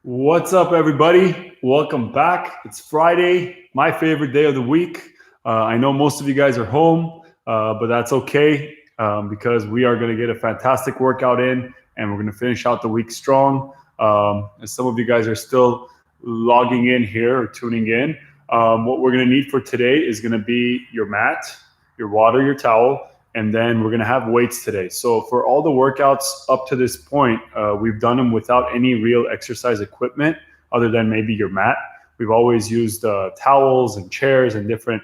What's up, everybody? Welcome back. It's Friday, my favorite day of the week. I know most of you guys are home, but that's okay because we are going to get a fantastic workout in and we're going to finish out the week strong. And some of you guys are still logging in here or tuning in. What we're going to need for today is going to be your mat, your water, your towel, and then we're going to have weights today. So for all the workouts up to this point, we've done them without any real exercise equipment other than maybe your mat. We've always used towels and chairs and different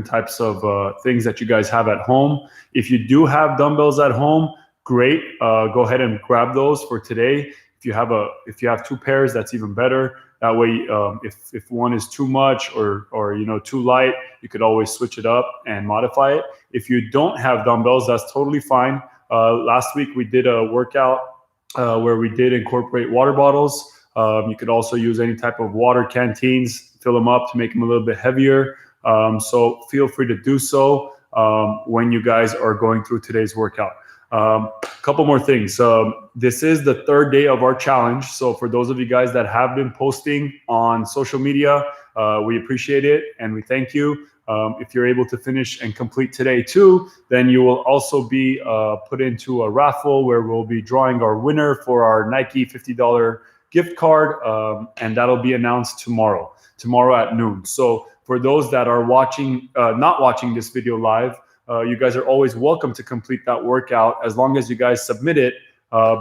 types of things that you guys have at home. If you do have dumbbells at home, great. Go ahead and grab those for today. If you have two pairs, that's even better. That way, if one is too much or too light, you could always switch it up and modify it. If you don't have dumbbells, that's totally fine. Last week we did a workout where we did incorporate water bottles. You could also use any type of water canteens, fill them up to make them a little bit heavier. So feel free to do so when you guys are going through today's workout. A couple more things. This is the third day of our challenge. So for those of you guys that have been posting on social media, we appreciate it and we thank you. If you're able to finish and complete today too, then you will also be put into a raffle where we'll be drawing our winner for our Nike $50 gift card, and that'll be announced tomorrow at noon. So for those that are not watching this video live, you guys are always welcome to complete that workout as long as you guys submit it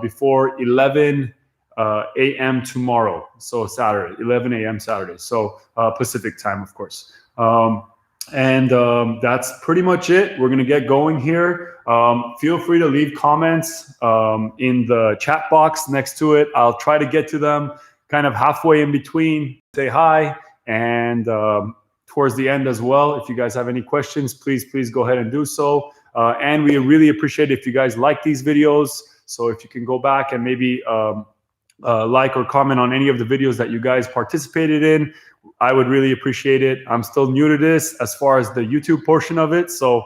before 11 a.m. tomorrow. So Saturday, 11 a.m. Saturday. So Pacific time, of course. And that's pretty much it. We're going to get going here. Feel free to leave comments in the chat box next to it. I'll try to get to them kind of halfway in between. Say hi and towards the end as well. If you guys have any questions, please go ahead and do so. And we really appreciate if you guys like these videos. So if you can go back and maybe like or comment on any of the videos that you guys participated in, I would really appreciate it. I'm still new to this as far as the YouTube portion of it. So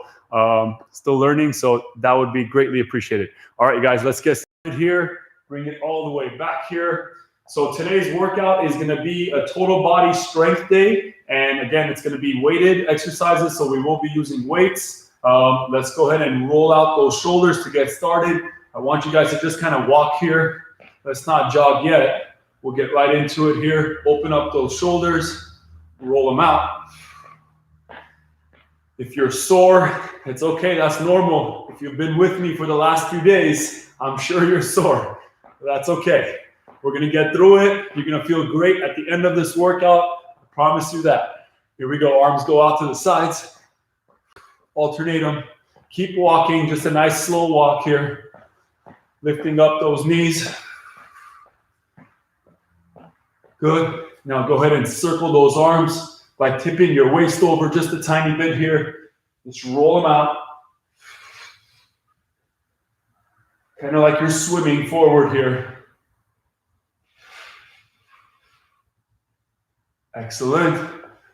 still learning. So that would be greatly appreciated. All right, guys, let's get started here. Bring it all the way back here. So today's workout is going to be a total body strength day. And again, it's going to be weighted exercises, so we won't be using weights. Let's go ahead and roll out those shoulders to get started. I want you guys to just kind of walk here. Let's not jog yet. We'll get right into it here. Open up those shoulders, roll them out. If you're sore, it's okay, that's normal. If you've been with me for the last few days, I'm sure you're sore. That's okay. We're going to get through it. You're going to feel great at the end of this workout. I promise you that. Here we go. Arms go out to the sides. Alternate them. Keep walking. Just a nice slow walk here. Lifting up those knees. Good. Now go ahead and circle those arms by tipping your waist over just a tiny bit here. Just roll them out. Kind of like you're swimming forward here. Excellent.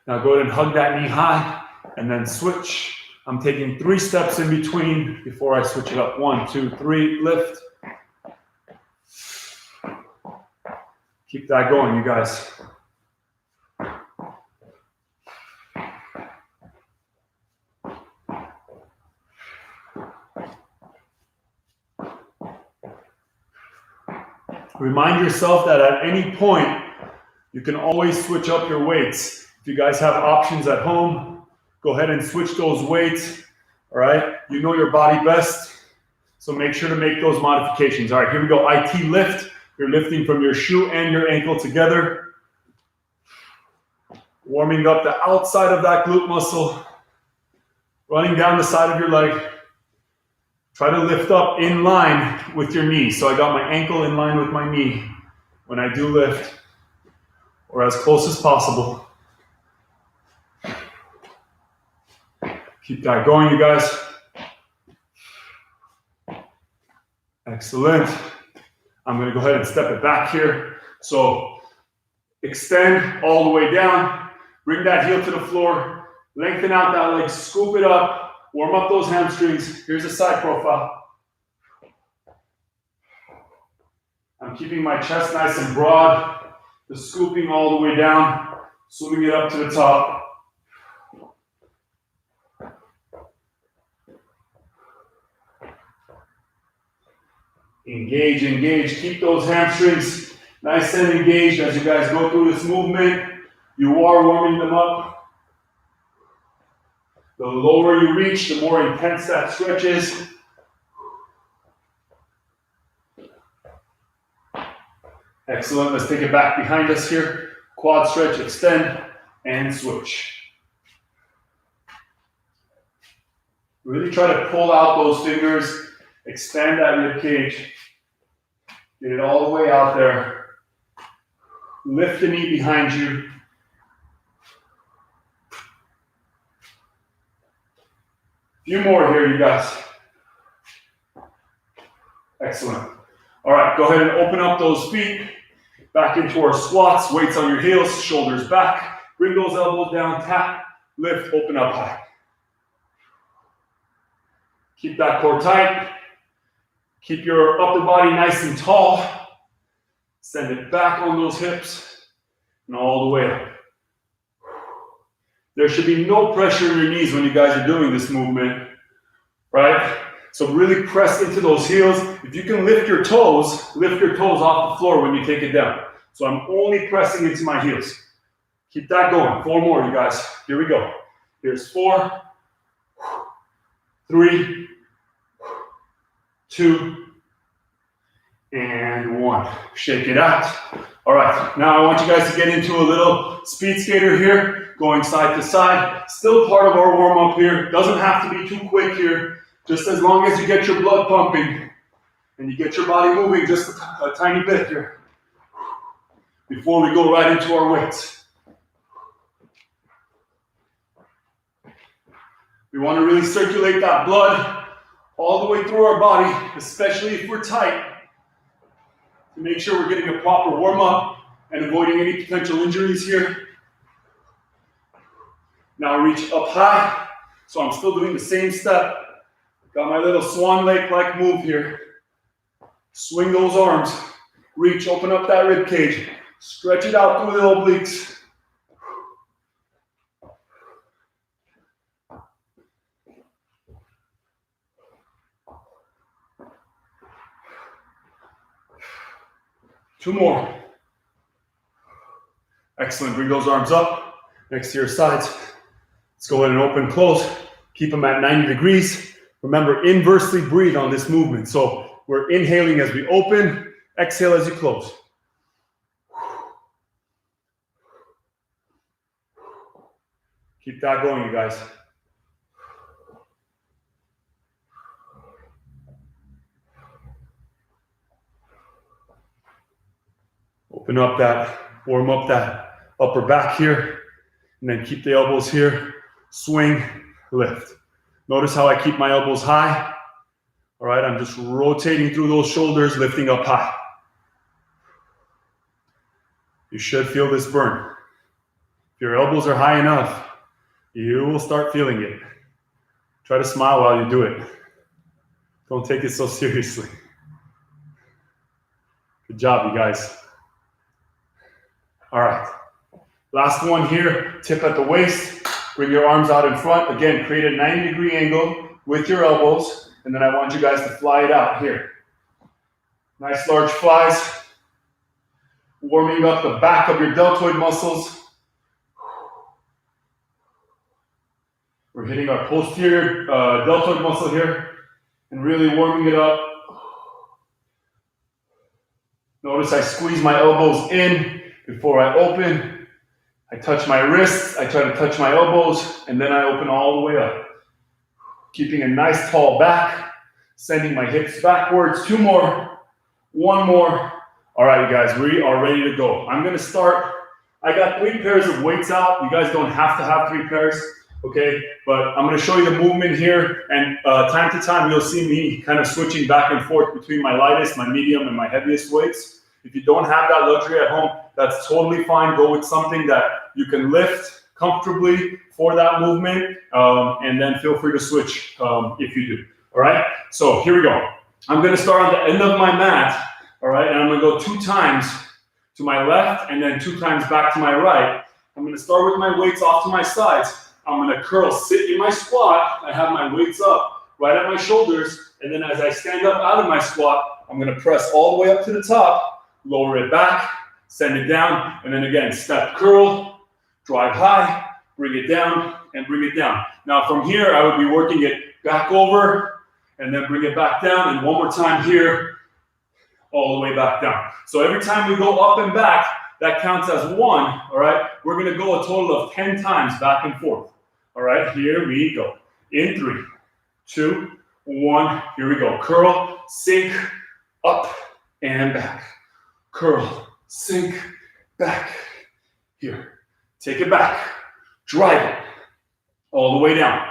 Now go ahead and hug that knee high and then switch. I'm taking 3 steps in between before I switch it up. 1, 2, 3, lift. Keep that going, you guys. Remind yourself that at any point, you can always switch up your weights. If you guys have options at home, go ahead and switch those weights. All right, you know your body best, so make sure to make those modifications. All right, here we go. IT lift. You're lifting from your shoe and your ankle together. Warming up the outside of that glute muscle. Running down the side of your leg. Try to lift up in line with your knee. So I got my ankle in line with my knee when I do lift, or as close as possible. Keep that going, you guys. Excellent. I'm going to go ahead and step it back here. So extend all the way down. Bring that heel to the floor. Lengthen out that leg. Scoop it up. Warm up those hamstrings. Here's a side profile. I'm keeping my chest nice and broad, the scooping all the way down, swimming it up to the top. Engage, engage. Keep those hamstrings nice and engaged as you guys go through this movement. You are warming them up. The lower you reach, the more intense that stretch is. Excellent. Let's take it back behind us here. Quad stretch, extend, and switch. Really try to pull out those fingers, expand that rib cage. Get it all the way out there. Lift the knee behind you. A few more here, you guys. Excellent. All right, go ahead and open up those feet. Back into our squats, weights on your heels, shoulders back. Bring those elbows down, tap, lift, open up high. Keep that core tight. Keep your upper body nice and tall. Send it back on those hips and all the way up. There should be no pressure in your knees when you guys are doing this movement, right? So really press into those heels. If you can lift your toes off the floor when you take it down. So I'm only pressing into my heels. Keep that going. 4 more, you guys. Here we go. Here's 4, 3, 2, and 1. Shake it out. All right, now I want you guys to get into a little speed skater here, going side to side. Still part of our warm-up here. Doesn't have to be too quick here. Just as long as you get your blood pumping and you get your body moving just a tiny bit here before we go right into our weights. We want to really circulate that blood all the way through our body, especially if we're tight, to make sure we're getting a proper warm-up and avoiding any potential injuries here. Now reach up high. So I'm still doing the same step. Got my little swan lake-like move here. Swing those arms. Reach, open up that rib cage. Stretch it out through the obliques. Two more. Excellent. Bring those arms up next to your sides. Let's go ahead and open, close. Keep them at 90 degrees. Remember, inversely breathe on this movement. So we're inhaling as we open, exhale as you close. Keep that going, you guys. Open up that, warm up that upper back here, and then keep the elbows here. Swing, lift. Notice how I keep my elbows high. All right, I'm just rotating through those shoulders, lifting up high. You should feel this burn. If your elbows are high enough, you will start feeling it. Try to smile while you do it. Don't take it so seriously. Good job, you guys. All right, last one here, tip at the waist. Bring your arms out in front. Again, create a 90-degree angle with your elbows, and then I want you guys to fly it out here. Nice large flies. Warming up the back of your deltoid muscles. We're hitting our posterior deltoid muscle here and really warming it up. Notice I squeeze my elbows in before I open. I touch my wrists, I try to touch my elbows, and then I open all the way up. Keeping a nice tall back, sending my hips backwards. 2 more, 1 more. All right, you guys, we are ready to go. I'm gonna start. I got 3 pairs of weights out. You guys don't have to have 3 pairs, okay? But I'm gonna show you the movement here, and time to time, you'll see me kind of switching back and forth between my lightest, my medium, and my heaviest weights. If you don't have that luxury at home, that's totally fine. Go with something that you can lift comfortably for that movement, and then feel free to switch if you do. All right, so here we go. I'm gonna start on the end of my mat, all right, and I'm gonna go 2 times to my left and then 2 times back to my right. I'm gonna start with my weights off to my sides. I'm gonna curl, sit in my squat. I have my weights up right at my shoulders. And then as I stand up out of my squat, I'm gonna press all the way up to the top, lower it back, send it down, and then again, step curl, drive high, bring it down, and bring it down. Now from here, I would be working it back over, and then bring it back down, and one more time here, all the way back down. So every time we go up and back, that counts as 1, all right? We're gonna go a total of 10 times back and forth. All right, here we go. In 3, 2, 1, here we go. Curl, sink, up, and back. Curl, sink, back. Here, take it back. Drive it all the way down.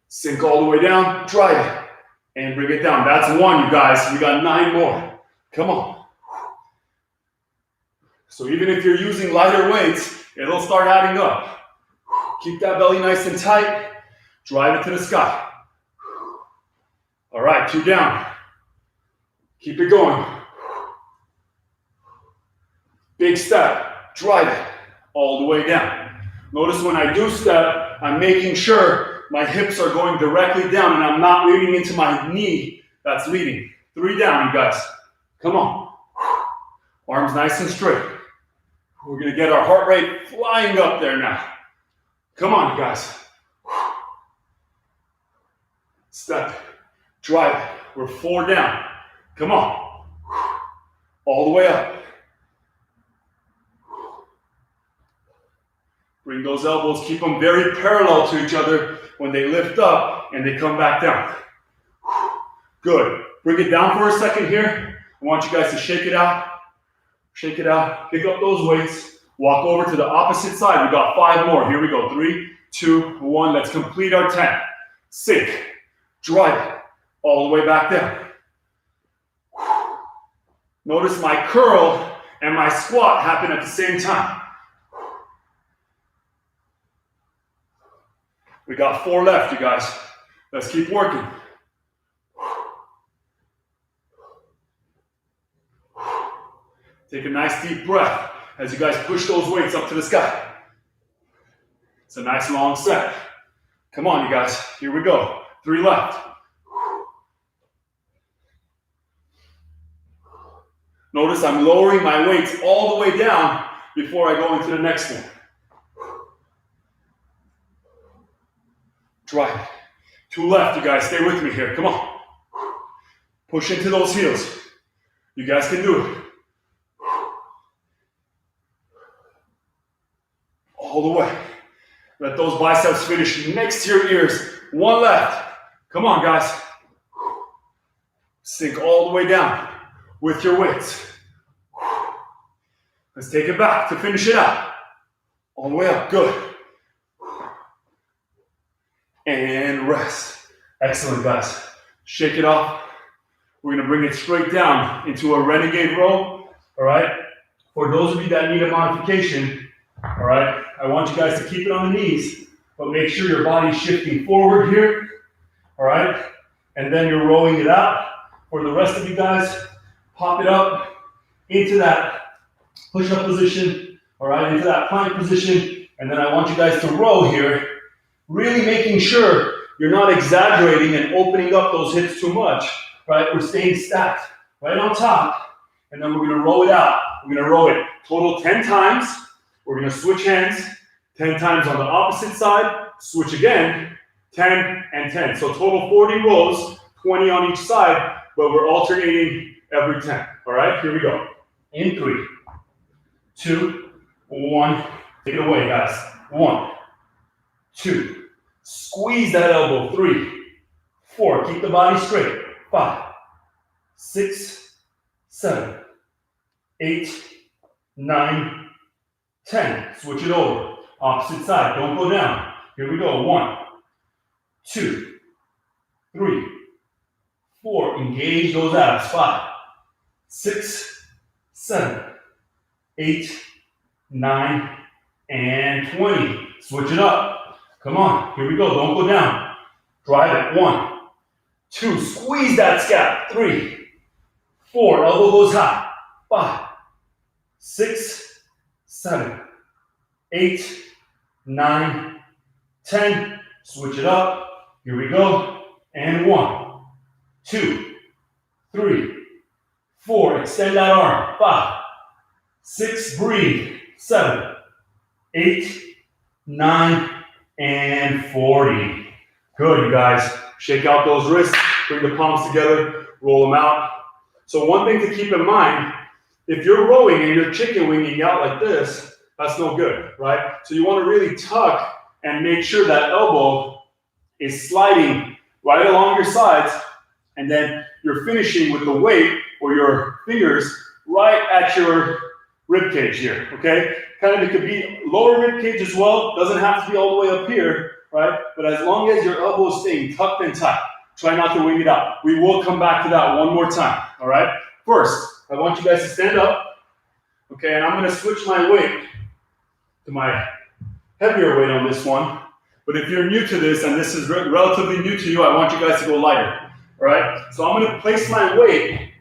Sink all the way down, drive it, and bring it down. That's 1, you guys. We got 9 more. Come on. So even if you're using lighter weights, it'll start adding up. Keep that belly nice and tight. Drive it to the sky. All right, 2 down. Keep it going. Big step. Drive it all the way down. Notice when I do step, I'm making sure my hips are going directly down and I'm not leaning into my knee that's leading. 3 down, you guys. Come on. Arms nice and straight. We're going to get our heart rate flying up there now. Come on, you guys. Step. Drive it. We're 4 down. Come on. All the way up. Bring those elbows. Keep them very parallel to each other when they lift up and they come back down. Good. Bring it down for a second here. I want you guys to shake it out. Shake it out. Pick up those weights. Walk over to the opposite side. We got 5 more. Here we go. 3, 2, 1. Let's complete our 10. Sink. Drive it all the way back down. Notice my curl and my squat happen at the same time. We got 4 left, you guys. Let's keep working. Take a nice deep breath as you guys push those weights up to the sky. It's a nice long set. Come on, you guys. Here we go. 3 left. Notice I'm lowering my weights all the way down before I go into the next one. Drive it. 2 left, you guys. Stay with me here. Come on. Push into those heels. You guys can do it. All the way. Let those biceps finish next to your ears. 1 left. Come on, guys. Sink all the way down with your weights. Let's take it back to finish it out. All the way up. Good. And rest. Excellent, guys. Shake it off. We're going to bring it straight down into a Renegade Row. All right. For those of you that need a modification, all right, I want you guys to keep it on the knees, but make sure your body's shifting forward here. All right. And then you're rowing it out. For the rest of you guys, pop it up into that push-up position. All right. Into that plank position. And then I want you guys to row here. Really making sure you're not exaggerating and opening up those hips too much, right? We're staying stacked right on top, and then we're gonna row it out. We're gonna row it total 10 times. We're gonna switch hands 10 times on the opposite side, switch again, 10 and 10. So total 40 rows, 20 on each side, but we're alternating every 10. All right, here we go. In 3, 2, 1. Take it away, guys. 1, 2. Squeeze that elbow. 3, 4. Keep the body straight. 5, 6, 7, 8, 9, 10. Switch it over. Opposite side. Don't go down. Here we go. 1, 2, 3, 4. Engage those abs. 5, 6, 7, 8, 9, and 20. Switch it up. Come on, here we go. Don't go down. Drive it. 1, 2. Squeeze that scap. 3, 4. Elbow goes high. 5, 6, 7, 8, 9, 10. Switch it up. Here we go. And 1, 2, 3, 4. Extend that arm. 5, 6. Breathe. 7, 8, 9, and 40. Good, you guys. Shake out those wrists. Bring the palms together. Roll them out. So one thing to keep in mind, if you're rowing and you're chicken winging out like this, that's no good, right? So you want to really tuck and make sure that elbow is sliding right along your sides, and then you're finishing with the weight or your fingers right at your rib cage here, okay? Kind of, it could be lower rib cage as well. Doesn't have to be all the way up here, right? But as long as your elbow is staying tucked and tight, try not to wing it out. We will come back to that one more time, all right? First, I want you guys to stand up, okay? And I'm gonna switch my weight to my heavier weight on this one. But if you're new to this and this is relatively new to you, I want you guys to go lighter, all right? So I'm gonna place my weight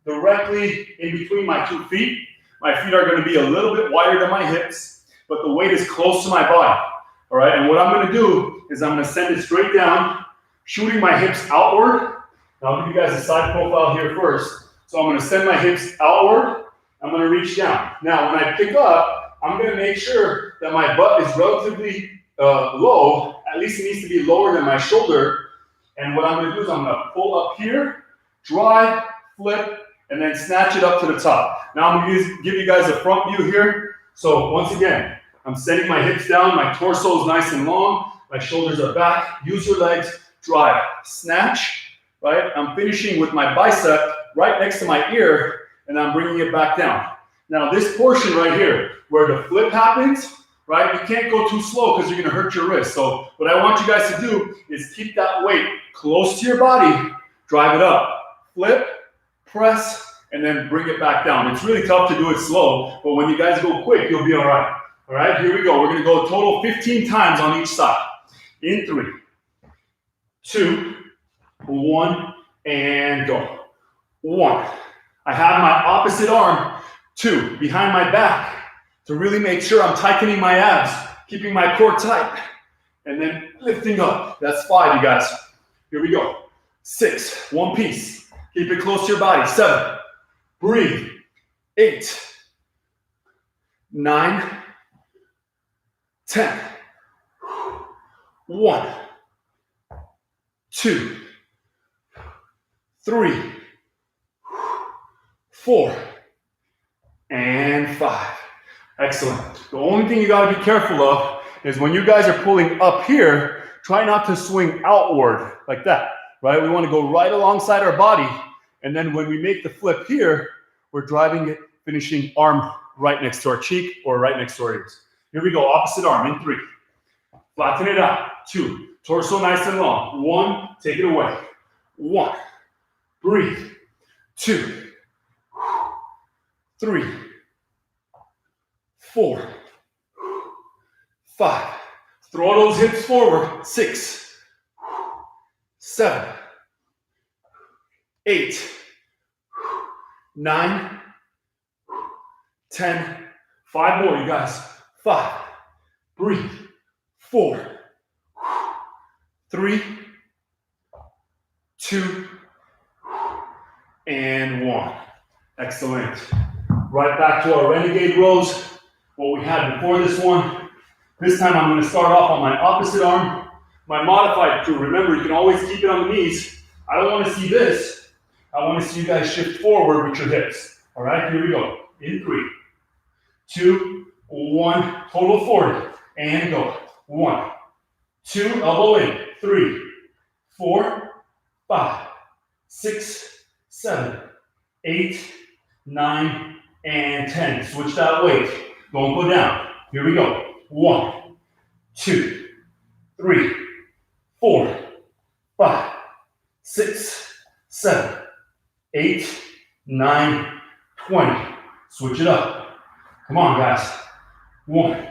directly in between my 2 feet. My feet are gonna be a little bit wider than my hips, but the weight is close to my body, all right? And what I'm gonna do is I'm gonna send it straight down, shooting my hips outward. Now I'll give you guys a side profile here first. So I'm gonna send my hips outward. I'm gonna reach down. Now when I pick up, I'm gonna make sure that my butt is relatively low. At least it needs to be lower than my shoulder. And what I'm gonna do is I'm gonna pull up here, drive, flip, and then snatch it up to the top. Now I'm gonna give you guys a front view here. So once again, I'm setting my hips down, my torso is nice and long, my shoulders are back. Use your legs, drive, snatch, right? I'm finishing with my bicep right next to my ear, and I'm bringing it back down. Now this portion right here, where the flip happens, right? You can't go too slow because you're gonna hurt your wrist. So what I want you guys to do is keep that weight close to your body, drive it up, flip, press, and then bring it back down. It's really tough to do it slow, but when you guys go quick, you'll be all right. All right, here we go. We're gonna go a total 15 times on each side. In 3, 2, 1, and go. 1. I have my opposite arm, 2, behind my back to really make sure I'm tightening my abs, keeping my core tight, and then lifting up. That's 5, you guys. Here we go. 6, 1 piece. Keep it close to your body. 7, breathe. 8, 9, 10. 1, 2, 3, 4, and 5. Excellent. The only thing you gotta be careful of is when you guys are pulling up here, try not to swing outward like that, right? We wanna go right alongside our body, and then when we make the flip here, we're driving it, finishing arm right next to our cheek or right next to our ears. Here we go, opposite arm in 3. Flatten it out. 2, torso nice and long. 1, take it away. 1, breathe. 2, 3, 4, 5. Throw those hips forward. 6, 7, 8, 9, 10. 5 more, you guys. 5, breathe. 4, 3, 2, and 1. Excellent. Right back to our Renegade rows, what we had before this one. This time I'm going to start off on my opposite arm, my modified crew. Remember, you can always keep it on the knees. I don't want to see this. I want to see you guys shift forward with your hips. All right, here we go. In 3, 2, 1, total 40, and go. 1, 2, elbow in. 3, 4, 5, 6, 7, 8, 9, and 10. Switch that weight. Don't go down. Here we go. 1, 2, 3, 4, 5, 6, 7, 8, 9, 20. Switch it up. Come on, guys. 1,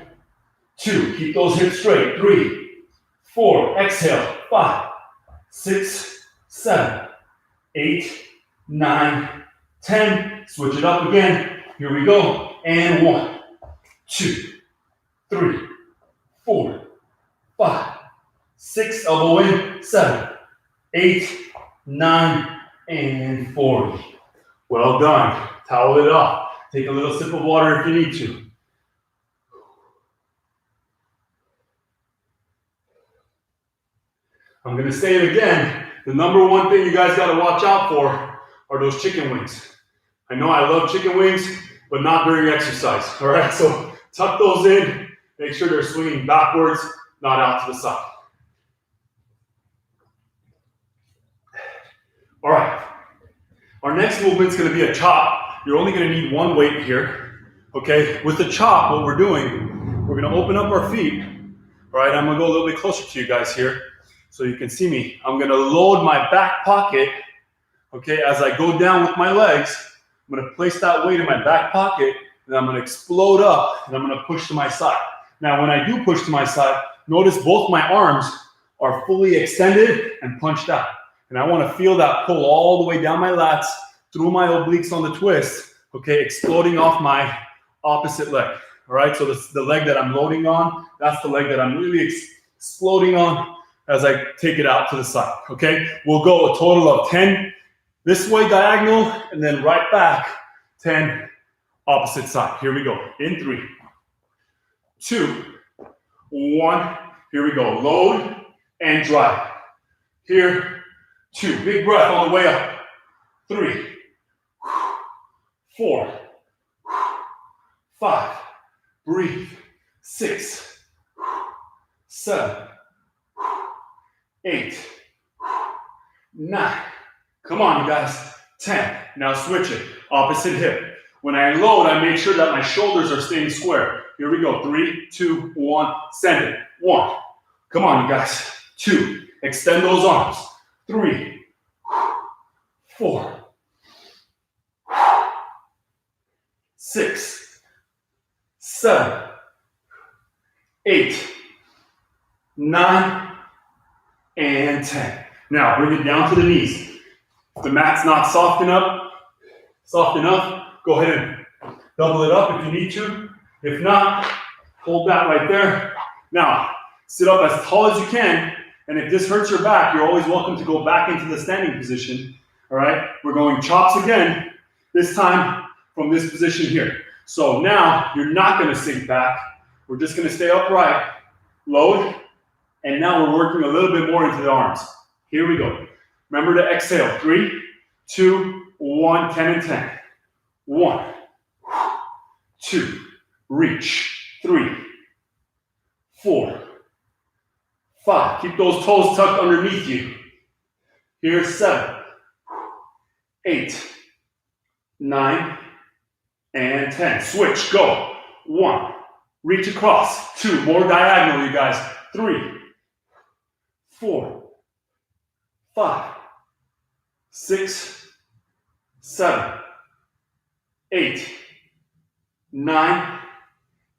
2, keep those hips straight. 3, 4, exhale. 5, 6, 7, 8, 9, 10. switch it up again. Here we go. And 1, 2, 3, 4, 5, 6, elbow in, 7, 8, 9, and 40. Well done. Towel it off. Take a little sip of water if you need to. I'm going to say it again. The number one thing you guys got to watch out for are those chicken wings. I know I love chicken wings, but not during exercise. All right, so tuck those in. Make sure they're swinging backwards, not out to the side. All right. Our next movement is going to be a chop. You're only going to need one weight here. Okay, with the chop, what we're doing, we're going to open up our feet. All right, I'm going to go a little bit closer to you guys here so you can see me. I'm going to load my back pocket. Okay, as I go down with my legs, I'm going to place that weight in my back pocket, and I'm going to explode up, and I'm going to push to my side. Now, when I do push to my side, notice both my arms are fully extended and punched out. And I want to feel that pull all the way down my lats, through my obliques on the twist, okay, exploding off my opposite leg. All right, so this is the leg that I'm loading on. That's the leg that I'm really exploding on as I take it out to the side, okay? We'll go a total of 10 this way diagonal, and then right back, 10 opposite side. Here we go. In 3, 2, 1. Here we go. Load and drive. Here, 2. Big breath on the way up. 3, 4, 5. Breathe. 6, 7, 8, 9. Come on, you guys. 10. Now switch it. Opposite hip. When I load, I make sure that my shoulders are staying square. Here we go. 3, 2, 1. Send it. 1. Come on, you guys. 2. Extend those arms. 3, 4, 6, 7, 8, 9, and 10. Now bring it down to the knees. If the mat's not soft enough, go ahead and double it up if you need to. If not, hold that right there. Now, sit up as tall as you can, and if this hurts your back, you're always welcome to go back into the standing position. All right, we're going chops again, this time from this position here. So now you're not going to sink back. We're just going to stay upright, load, and now we're working a little bit more into the arms. Here we go. Remember to exhale. 3, 2, 1, 10 and 10. 1, 2, reach. 3, 4, 5. Keep those toes tucked underneath you. Here's 7, 8, 9, and 10. Switch, go. 1, reach across. 2, more diagonal, you guys. 3, 4, 5, 6, 7, 8, 9,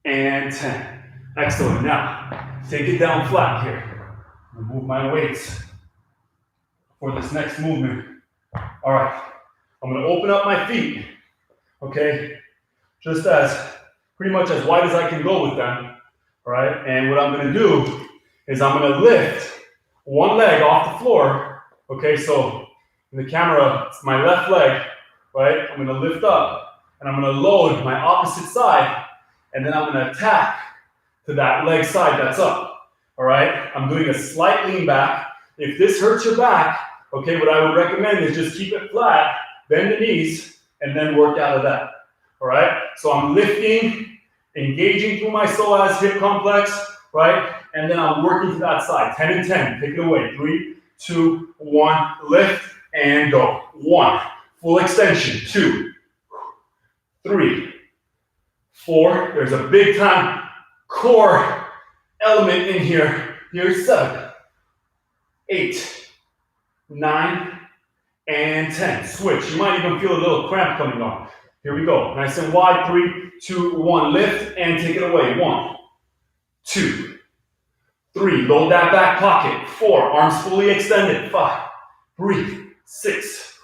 and 10. Excellent. Now, take it down flat here. Move my weights for this next movement. All right. I'm going to open up my feet, okay, just pretty much as wide as I can go with them, all right? And what I'm going to do is I'm going to lift one leg off the floor, okay? So in the camera, it's my left leg, right? I'm going to lift up, and I'm going to load my opposite side, and then I'm going to attack to that leg side that's up, all right? I'm doing a slight lean back. If this hurts your back, okay, what I would recommend is just keep it flat, bend the knees, and then work out of that, all right? So I'm lifting, engaging through my psoas hip complex, right? And then I'm working to that side, 10 and 10, take it away. 3, 2, 1, lift, and go. 1, full extension. 2, 3, 4, there's a big time core element in here. Here's 7, 8, 9, and 10. Switch. You might even feel a little cramp coming on. Here we go. Nice and wide. 3, 2, 1. Lift and take it away. 1, 2, 3. Load that back pocket. 4. Arms fully extended. 5. Breathe. 6,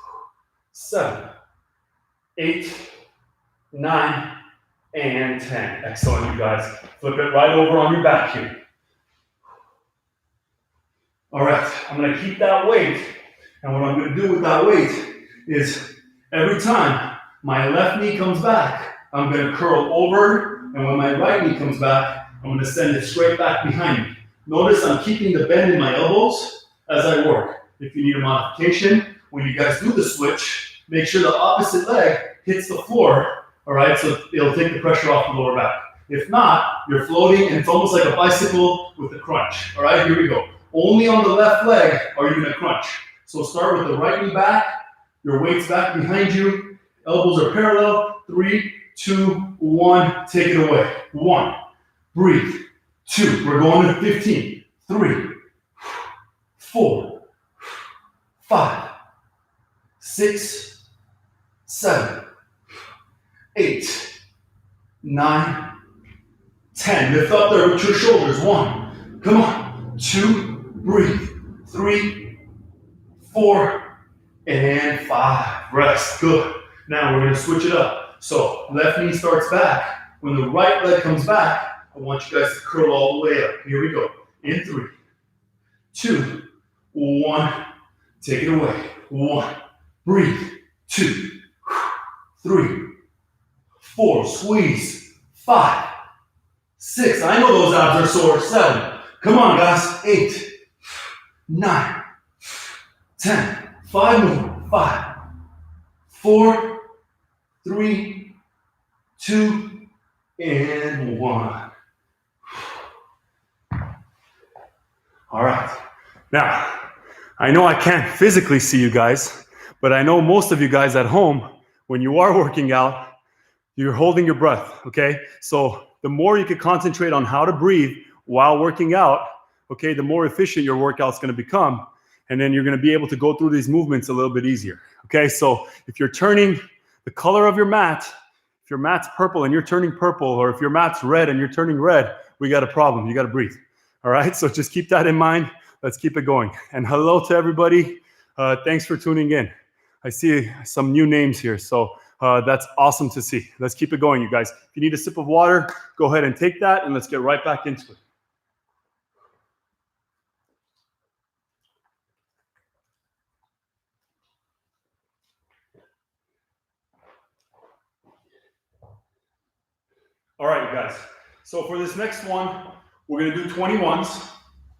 7, 8, 9, and 10. Excellent, you guys. Flip it right over on your back here. All right, I'm gonna keep that weight, and what I'm gonna do with that weight is every time my left knee comes back, I'm gonna curl over, and when my right knee comes back, I'm gonna send it straight back behind me. Notice I'm keeping the bend in my elbows as I work. If you need a modification, when you guys do the switch, make sure the opposite leg hits the floor, all right, so it'll take the pressure off the lower back. If not, you're floating, and it's almost like a bicycle with a crunch, all right, here we go. Only on the left leg are you gonna crunch. So start with the right knee back, your weight's back behind you, elbows are parallel, 3, 2, 1, take it away. 1, breathe. 2, we're going to 15. 3, 4, 5, 6, 7, 8, 9, 10. Lift up there with your shoulders. 1, come on. 2, breathe. 3, 4, and 5. Rest. Good. Now we're going to switch it up. So left knee starts back. When the right leg comes back, I want you guys to curl all the way up. Here we go. In 3, 2, 1. Take it away. 1. Breathe. 2, 3, 4. Squeeze. 5, 6. I know those abs are sore. 7. Come on, guys. 8, 9, 10. 5 more. 5, 4, 3, 2, and 1. All right. Now, I know I can't physically see you guys, but I know most of you guys at home, when you are working out, you're holding your breath, okay? So the more you can concentrate on how to breathe while working out, okay, the more efficient your workout's gonna become. And then you're gonna be able to go through these movements a little bit easier, okay? So if you're turning the color of your mat, if your mat's purple and you're turning purple, or if your mat's red and you're turning red, we got a problem. You got to breathe. All right. So just keep that in mind. Let's keep it going. And hello to everybody. Thanks for tuning in. I see some new names here. So that's awesome to see. Let's keep it going, you guys. If you need a sip of water, go ahead and take that, and let's get right back into it. All right, you guys. So for this next one, we're going to do 21s.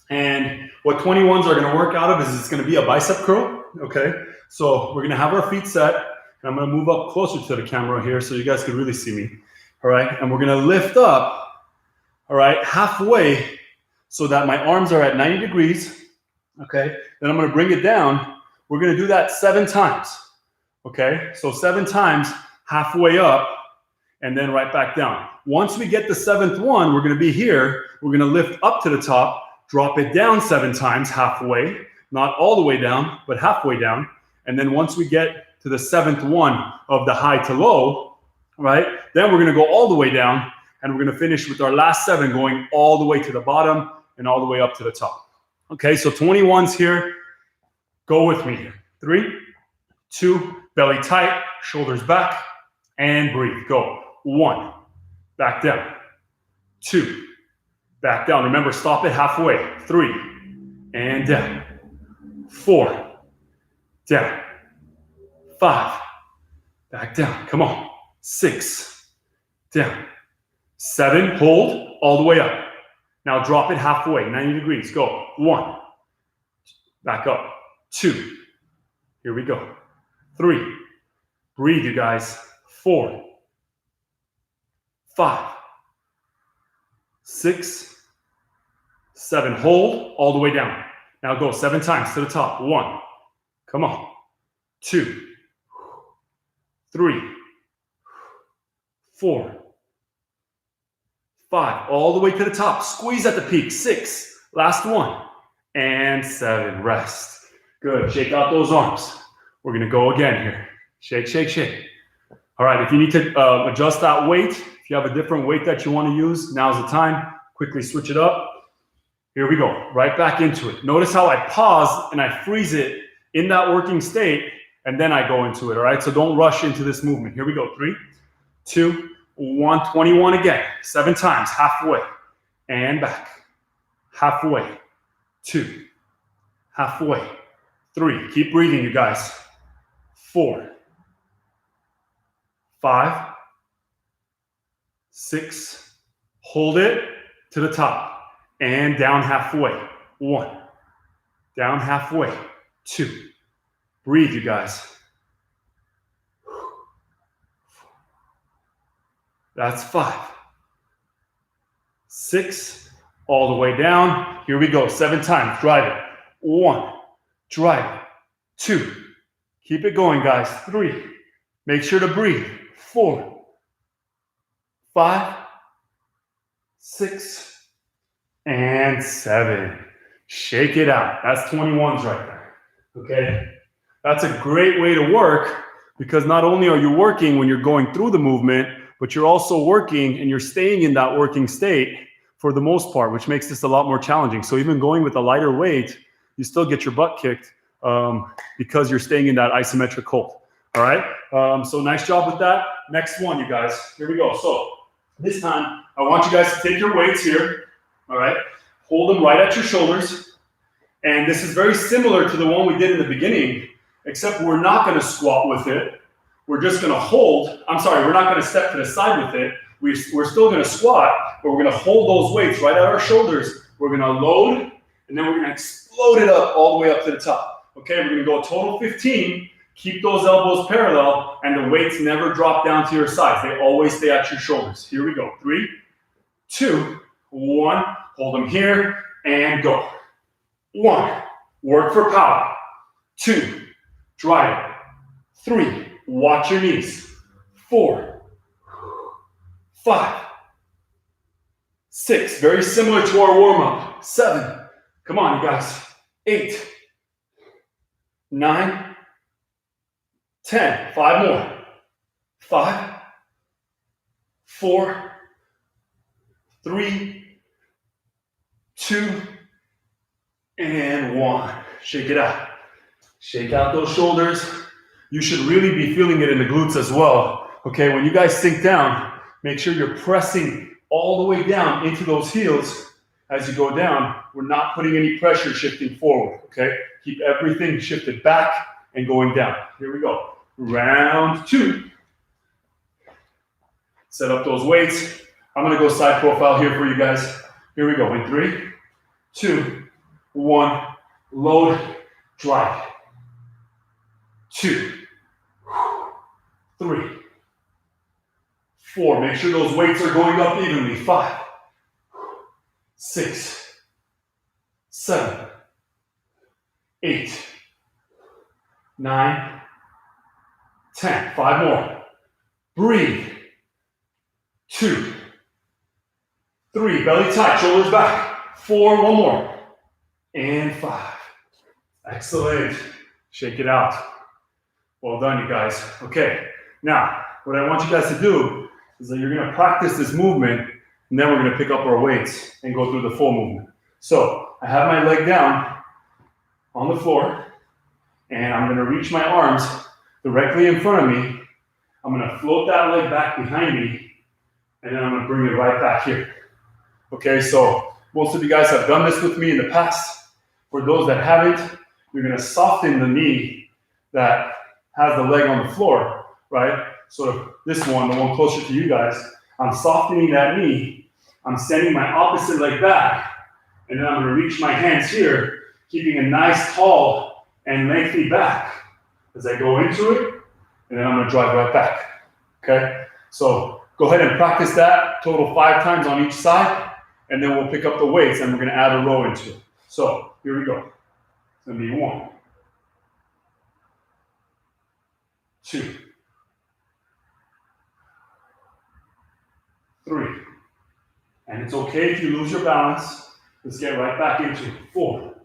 And what 21s are going to work out of is it's going to be a bicep curl, okay? So we're going to have our feet set. And I'm going to move up closer to the camera here so you guys can really see me, all right? And we're going to lift up, all right, halfway so that my arms are at 90 degrees, okay? Then I'm going to bring it down. We're going to do that 7 times, okay? So 7 times, halfway up, and then right back down. Once we get the 7th one, we're going to be here. We're going to lift up to the top, drop it down 7 times, halfway, not all the way down, but halfway down. And then once we get to the 7th one of the high to low, right, then we're going to go all the way down, and we're going to finish with our last 7 going all the way to the bottom and all the way up to the top. Okay, so 21s here. Go with me here. 3, 2, belly tight, shoulders back, and breathe. Go. 1, back down. 2, back down. Remember, stop it halfway. 3, and down. 4, down. 5, back down. Come on. 6, down. 7, hold all the way up. Now drop it halfway, 90 degrees. Go. 1, back up. 2, here we go. 3, breathe, you guys. 4, 5, 6, 7, hold all the way down. Now go 7 times to the top. 1, come on. 2, 3, 4, 5, all the way to the top. Squeeze at the peak. 6, last one, and 7, rest. Good, shake out those arms. We're gonna go again here. Shake, shake, shake. All right, if you need to adjust that weight, if you have a different weight that you want to use, now's the time. Quickly switch it up. Here we go, right back into it. Notice how I pause and I freeze it in that working state, and then I go into it, all right? So don't rush into this movement. Here we go. 3, 2, 1, 21 again. 7 times, halfway, and back. Halfway, 2, halfway, 3. Keep breathing, you guys. 4, 5, 6. Hold it to the top. And down halfway. 1. Down halfway. 2. Breathe, you guys. That's 5. 6. All the way down. Here we go. 7 times. Drive it. 1. Drive it. 2. Keep it going, guys. 3. Make sure to breathe. 4. 5. 6. And 7. Shake it out. That's 21s right there. Okay? That's a great way to work, because not only are you working when you're going through the movement, but you're also working and you're staying in that working state for the most part, which makes this a lot more challenging. So even going with a lighter weight, you still get your butt kicked because you're staying in that isometric hold. All right? So nice job with that. Next one, you guys. Here we go. So this time, I want you guys to take your weights here. All right? Hold them right at your shoulders. And this is very similar to the one we did in the beginning, except we're not going to squat with it. We're just going to hold. I'm sorry, we're not going to step to the side with it. We're still going to squat, but we're going to hold those weights right at our shoulders. We're going to load, and then we're going to explode it up all the way up to the top. Okay, we're going to go a total 15. Keep those elbows parallel, and the weights never drop down to your sides. They always stay at your shoulders. Here we go. 3, 2, 1. Hold them here, and go. 1. Work for power. 2. Drive it. 3. Watch your knees. 4. 5. 6. Very similar to our warm-up. 7. Come on, you guys. 8. 9. 10. 5 more. 5. 4. 3. 2. And 1. Shake it out. Shake out those shoulders. You should really be feeling it in the glutes as well. Okay, when you guys sink down, make sure you're pressing all the way down into those heels as you go down. We're not putting any pressure shifting forward, okay? Keep everything shifted back and going down. Here we go. Round 2. Set up those weights. I'm gonna go side profile here for you guys. Here we go. In 3, 2, 1. Load, drive. 2, 3, 4. Make sure those weights are going up evenly. 5, 6, 7, 8, 9, 10. 5 more. Breathe. 2, 3. Belly tight, shoulders back. 4. One more. And 5. Excellent. Shake it out. Well done, you guys. Okay, now what I want you guys to do is that you're going to practice this movement, and then we're going to pick up our weights and go through the full movement. So I have my leg down on the floor, and I'm going to reach my arms directly in front of me. I'm going to float that leg back behind me, and then I'm going to bring it right back here. Okay, so most of you guys have done this with me in the past. For those that haven't, you're going to soften the knee that has the leg on the floor, right? So this one, the one closer to you guys, I'm softening that knee. I'm sending my opposite leg back, and then I'm going to reach my hands here, keeping a nice tall and lengthy back as I go into it, and then I'm going to drive right back, okay? So go ahead and practice that, total 5 times on each side, and then we'll pick up the weights, and we're going to add a row into it. So here we go. It's going to be 1, 2, 3. And it's okay if you lose your balance. Let's get right back into it. 4.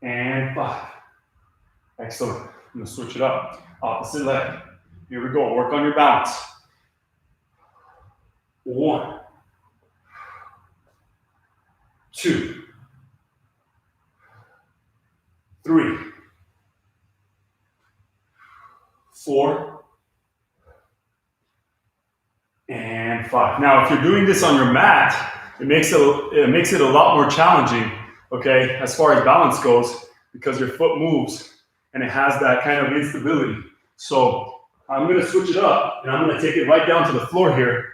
And 5. Excellent. I'm going to switch it up. Opposite leg. Here we go. Work on your balance. 1, 2, 3, 4, and 5. Now, if you're doing this on your mat, it makes it a lot more challenging, okay, as far as balance goes, because your foot moves and it has that kind of instability. So I'm going to switch it up, and I'm going to take it right down to the floor here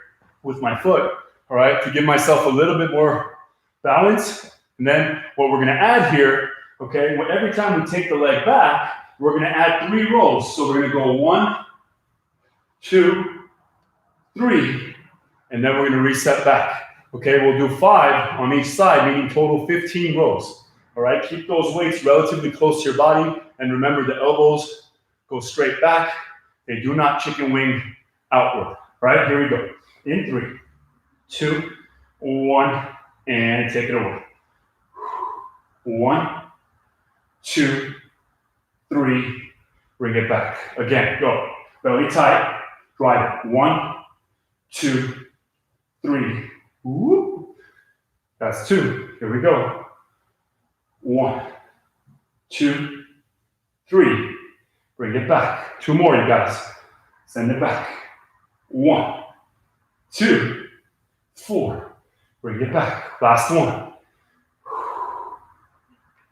with my foot, all right, to give myself a little bit more balance. And then what we're going to add here, okay, every time we take the leg back, we're going to add 3 rolls. So we're going to go 1, 2, 3, and then we're going to reset back. Okay, we'll do 5 on each side, meaning total 15 rows. All right, keep those weights relatively close to your body, and remember the elbows go straight back. They do not chicken wing outward. All right, here we go. In 3, 2, 1, and take it away. 1, 2, 3, bring it back. Again, go. Belly tight, drive it. 1, 2, 3. Whoop. That's 2. Here we go. 1, 2, 3. Bring it back. 2 more, you guys. Send it back. 1, 2, 4. Bring it back. Last one.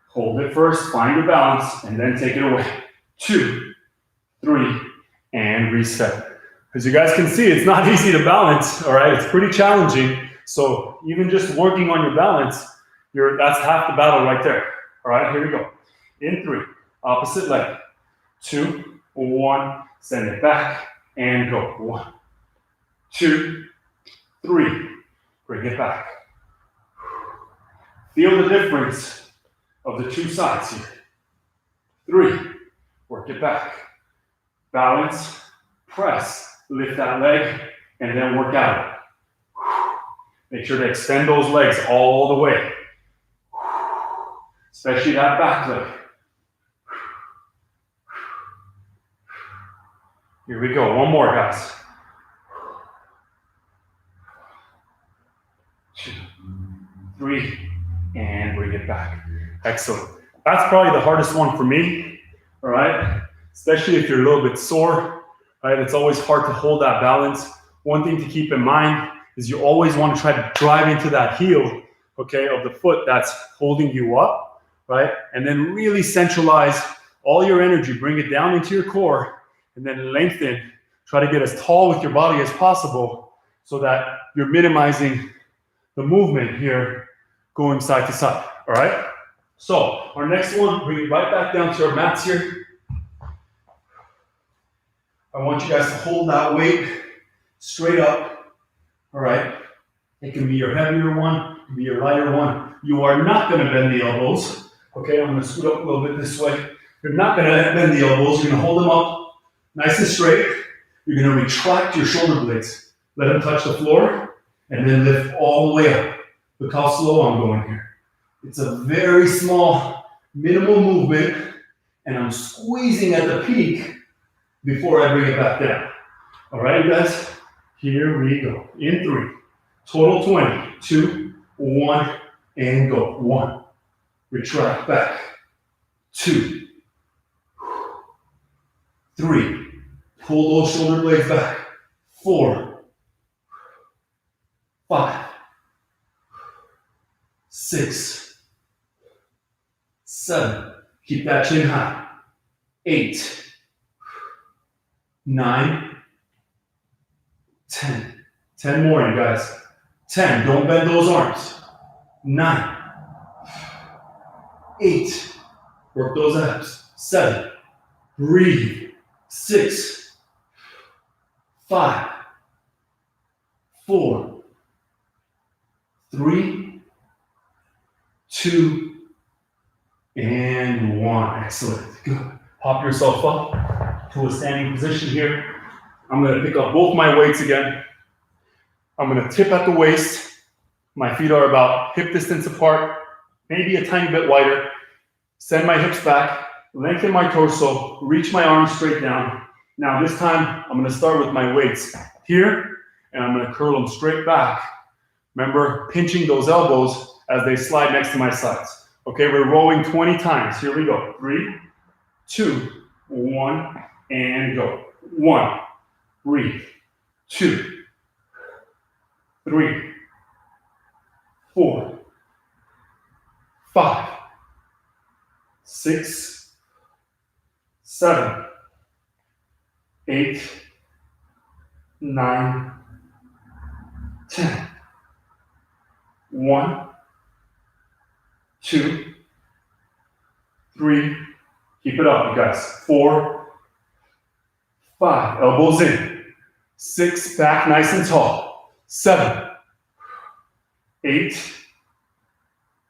Hold it first, find your balance, and then take it away. 2, 3, and reset. As you guys can see, it's not easy to balance, all right? It's pretty challenging. So even just working on your balance, that's half the battle right there. All right, here we go. In 3, opposite leg. 2, 1, send it back, and go. 1, 2, 3, bring it back. Feel the difference of the 2 sides here. 3, work it back. Balance, press, lift that leg, and then work out. Make sure to extend those legs all the way, especially that back leg. Here we go, one more, guys. 2, 3, and bring it back. Excellent. That's probably the hardest one for me, all right? Especially if you're a little bit sore, right? It's always hard to hold that balance. One thing to keep in mind is you always want to try to drive into that heel, okay, of the foot that's holding you up, right? And then really centralize all your energy, bring it down into your core, and then lengthen. Try to get as tall with your body as possible so that you're minimizing the movement here going side to side, all right? So our next one, bring it right back down to our mats here. I want you guys to hold that weight straight up, all right? It can be your heavier one, it can be your lighter one. You are not gonna bend the elbows, okay? I'm gonna scoot up a little bit this way. You're not gonna bend the elbows, you're gonna hold them up nice and straight. You're gonna retract your shoulder blades. Let them touch the floor, and then lift all the way up. Look how slow I'm going here. It's a very small, minimal movement, and I'm squeezing at the peak before I bring it back down. All right, guys? Here we go. In 3, total 20, 2, 1, and go. 1, retract back. 2, 3, pull those shoulder blades back. 4, 5, 6, 7, keep that chin high. 8, 9, 10. 10 more, you guys. 10, don't bend those arms. 9, 8, work those abs. 7, breathe. 6, 5, 4, 3, 2, and 1. Excellent. Good. Pop yourself up to a standing position here. I'm going to pick up both my weights again. I'm going to tip at the waist. My feet are about hip distance apart, maybe a tiny bit wider. Send my hips back, lengthen my torso, reach my arms straight down. Now this time, I'm going to start with my weights here, and I'm going to curl them straight back. Remember, pinching those elbows as they slide next to my sides. Okay, we're rowing 20 times. Here we go. 3, 2, 1, and go. 1. Breathe. 2, 3, 4, 5, 6, 7, 8, 9, 10. 1, 2, 3. Keep it up, you guys. 4, 5. Elbows in. 6. Back nice and tall. 7, 8,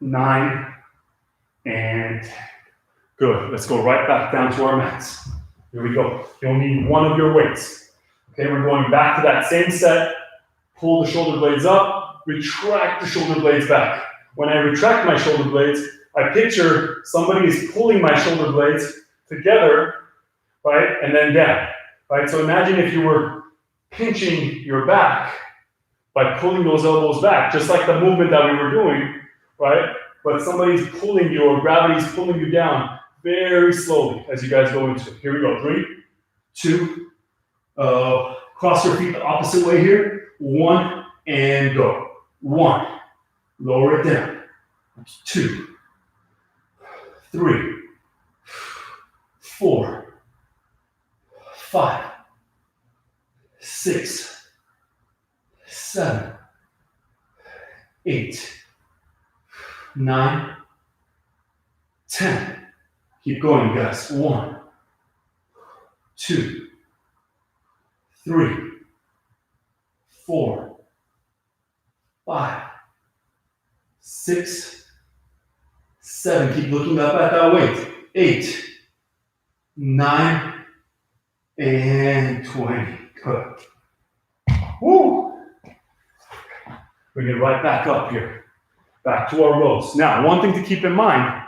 9, and 10. Good. Let's go right back down to our mats. Here we go. You'll need one of your weights. Okay, we're going back to that same set. Pull the shoulder blades up, retract the shoulder blades back. When I retract my shoulder blades, I picture somebody is pulling my shoulder blades together, right, and then down, right? So imagine if you were pinching your back by pulling those elbows back, just like the movement that we were doing, right? But somebody's pulling you, or gravity's pulling you down very slowly as you guys go into it. Here we go. 3, 2, cross your feet the opposite way here. 1, and go. 1, lower it down. 2, 3, 4, 5, 6, 7, 8, 9, 10. Keep going, guys. 1, 2, 3, 4, 5, 6, 7. Keep looking up at that weight. 8, 9, and 20. Good. Woo! Bring it right back up here. Back to our rows. Now, one thing to keep in mind,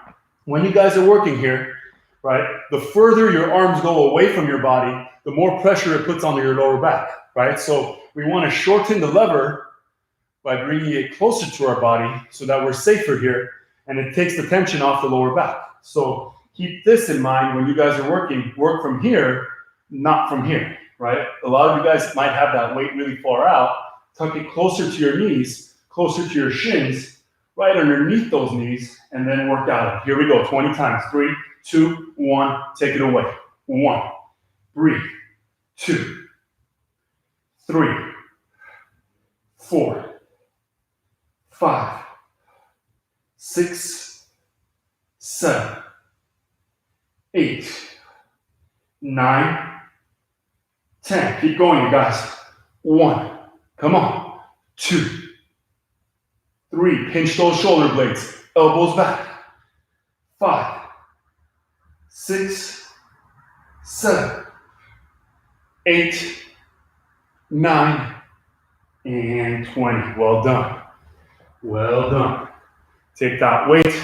when you guys are working here, right, the further your arms go away from your body, the more pressure it puts onto your lower back, right? So we want to shorten the lever by bringing it closer to our body so that we're safer here, and it takes the tension off the lower back. So keep this in mind when you guys are working. Work from here, not from here, right? A lot of you guys might have that weight really far out. Tuck it closer to your knees, closer to your shins, right underneath those knees, and then work out. Here we go, 20 times. 3, 2, 1, take it away. 1, breathe. 2, 3, 4, 5, 6, 7, 8, 9, 10. Keep going, you guys. 1, come on. 2, 3, pinch those shoulder blades, elbows back. 5, 6, 7, 8, 9, and 20. Well done. Well done. Take that weight,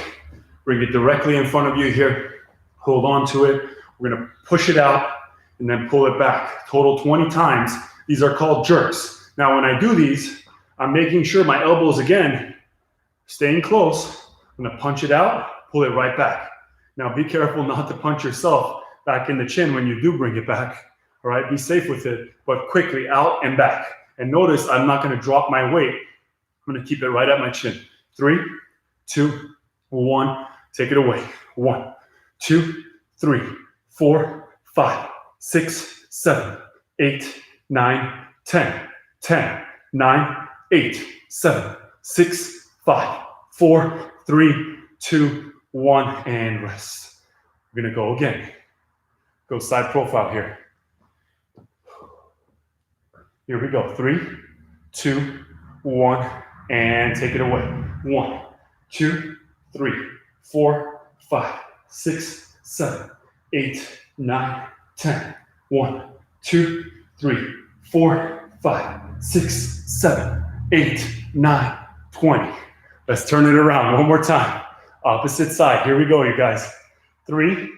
bring it directly in front of you here. Hold on to it. We're going to push it out and then pull it back. Total 20 times. These are called jerks. Now, when I do these, I'm making sure my elbows, again, staying close. I'm going to punch it out, pull it right back. Now, be careful not to punch yourself back in the chin when you do bring it back. All right, be safe with it, but quickly out and back. And notice I'm not going to drop my weight. I'm going to keep it right at my chin. 3, 2, 1. Take it away. 1, 2, 3, 4, 5, 6, 7, 8, 9, 10. 10, 9, 8, 7, 6, 5, 4, 3, 2, 1, and rest. We're going to go again. Go side profile here. Here we go. 3, 2, 1, and take it away. 1, 2, 3, 4, 5, 6, 7, 8, 9, 10. 1, 2, 3, 4, 5, 6, 7, 8, 9, 20. Let's turn it around one more time. Opposite side. Here we go, you guys. 3,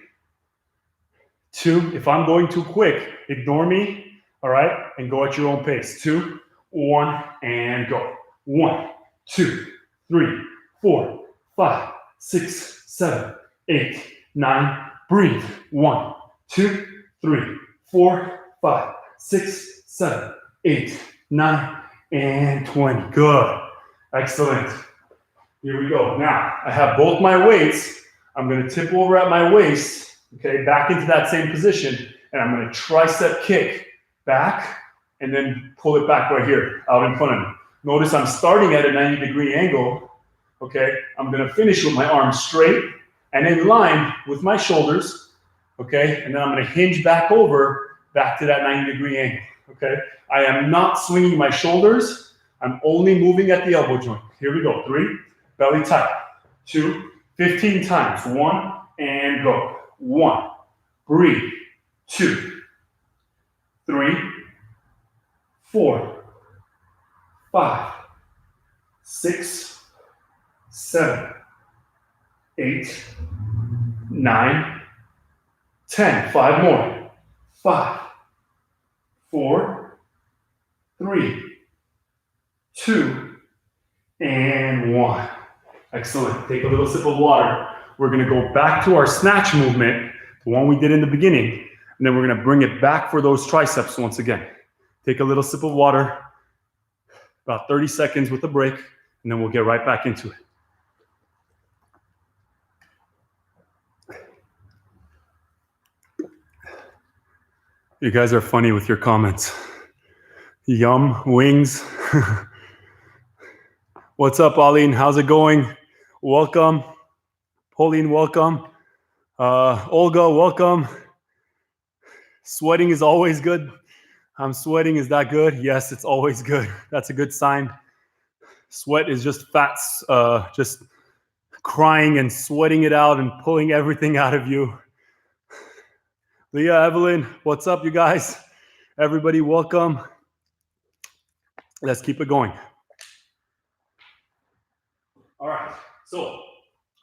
2. If I'm going too quick, ignore me. All right, and go at your own pace. 2, 1, and go. 1, 2, 3, 4, 5, 6, 7, 8, 9. Breathe. 1, 2, 3, 4, 5, 6, 7, 8, 9, and 20. Good. Excellent. Here we go. Now, I have both my weights. I'm going to tip over at my waist, okay, back into that same position, and I'm going to tricep kick back and then pull it back right here, out in front of me. Notice I'm starting at a 90-degree angle, okay? I'm going to finish with my arms straight and in line with my shoulders, okay? And then I'm going to hinge back over, back to that 90-degree angle, okay? I am not swinging my shoulders. I'm only moving at the elbow joint. Here we go. 3, belly tight. 2, 15 times. 1, and go. 1, breathe. 2, 3, 4, 5, 6, 7, 8, 9, 10. 5 more. 5, 4, 3, 2, and 1. Excellent. Take a little sip of water. We're going to go back to our snatch movement, the one we did in the beginning, and then we're going to bring it back for those triceps once again. Take a little sip of water, about 30 seconds with a break, and then we'll get right back into it. You guys are funny with your comments. Yum, wings. What's up, Aline? How's it going? Welcome. Pauline, welcome. Olga, welcome. Sweating is always good. I'm sweating. Is that good? Yes, it's always good. That's a good sign. Sweat is just fats, just crying and sweating it out and pulling everything out of you. Leah, Evelyn, what's up, you guys? Everybody, welcome. Let's keep it going. All right, so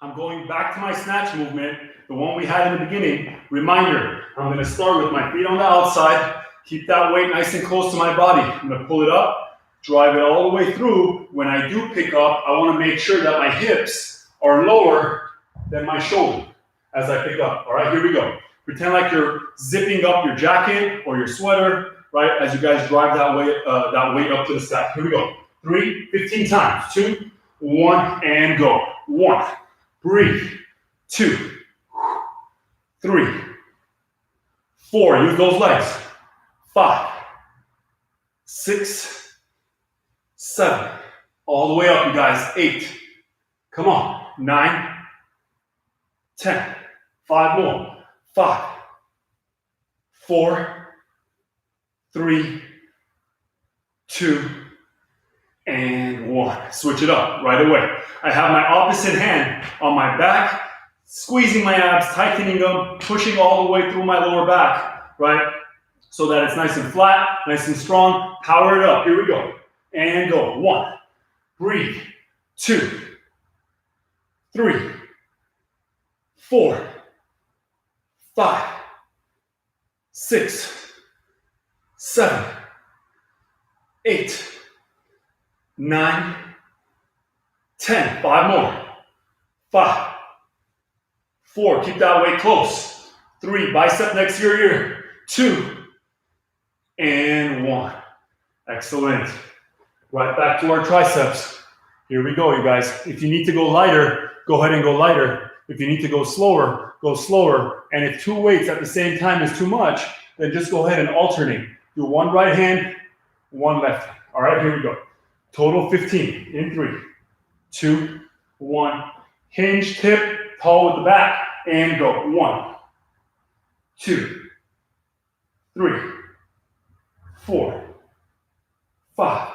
I'm going back to my snatch movement, the one we had in the beginning. Reminder, I'm going to start with my feet on the outside. Keep that weight nice and close to my body. I'm going to pull it up, drive it all the way through. When I do pick up, I want to make sure that my hips are lower than my shoulder as I pick up. All right, here we go. Pretend like you're zipping up your jacket or your sweater, right, as you guys drive that weight up to the stack. Here we go. 3, 15 times. 2, 1, and go. 1, breathe. 2, 3, 4, use those legs. 5, 6, 7, all the way up, you guys. 8, come on. 9, 10, 5 more. 5, 4, 3, 2, and 1. Switch it up right away. I have my opposite hand on my back, squeezing my abs, tightening them, pushing all the way through my lower back, right? So that it's nice and flat, nice and strong. Power it up. Here we go. And go. 1, breathe. 2, 3, 4, 5, 6, 7, 8, 9, 10. 5 more. 5, 4. Keep that weight close. 3. Bicep next to your ear. 2, and 1. Excellent. Right back to our triceps. Here we go, you guys. If you need to go lighter, go ahead and go lighter. If you need to go slower, go slower. And if 2 weights at the same time is too much, then just go ahead and alternate. Do 1 right hand, 1 left hand. All right, here we go. Total 15 in 3, 2, 1. Hinge, tip, tall with the back, and go. 1, 2, 3, 4, 5,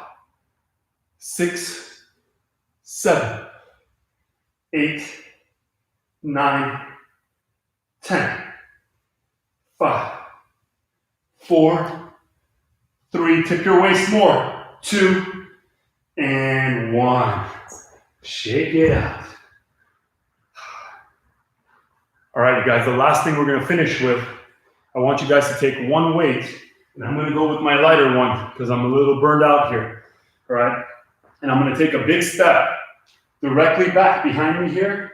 6, 7, 8, 9, 10. 5, 4, 3. Tip your waist more. 2, and 1. Shake it out. All right, you guys, the last thing we're going to finish with, I want you guys to take 1 weight, and I'm going to go with my lighter one because I'm a little burned out here. All right, and I'm going to take a big step directly back behind me here.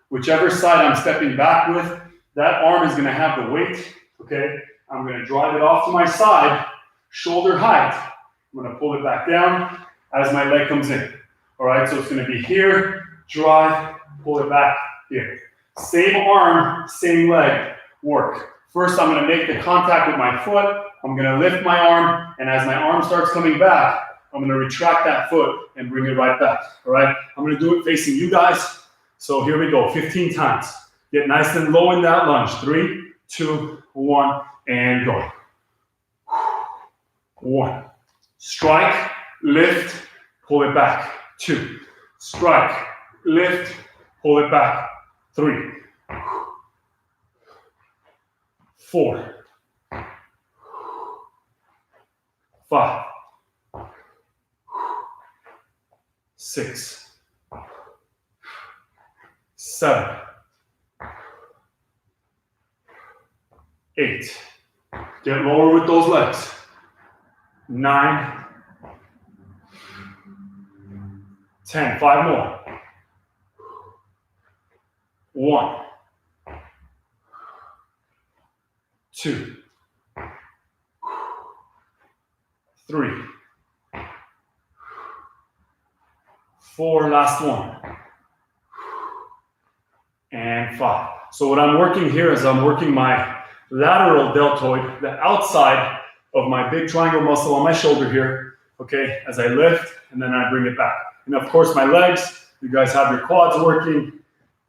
Whichever side I'm stepping back with, that arm is going to have the weight, okay? I'm going to drive it off to my side, shoulder height. I'm going to pull it back down as my leg comes in. All right, so it's going to be here, drive, pull it back here. Same arm, same leg work. First, I'm going to make the contact with my foot. I'm going to lift my arm, and as my arm starts coming back, I'm going to retract that foot and bring it right back. All right, I'm going to do it facing you guys. So here we go, 15 times. Get nice and low in that lunge. 3, 2, 1, and go. 1. Strike, lift, pull it back. 2. Strike, lift, pull it back. 3. 4. 5. 6. 7. 8. Get lower with those legs. 9. 10. 5 more. 1. 2. 3. 4. Last one. And 5. So what I'm working here is I'm working my lateral deltoid, the outside of my big triangle muscle on my shoulder here, okay, as I lift and then I bring it back. And of course my legs, you guys have your quads working,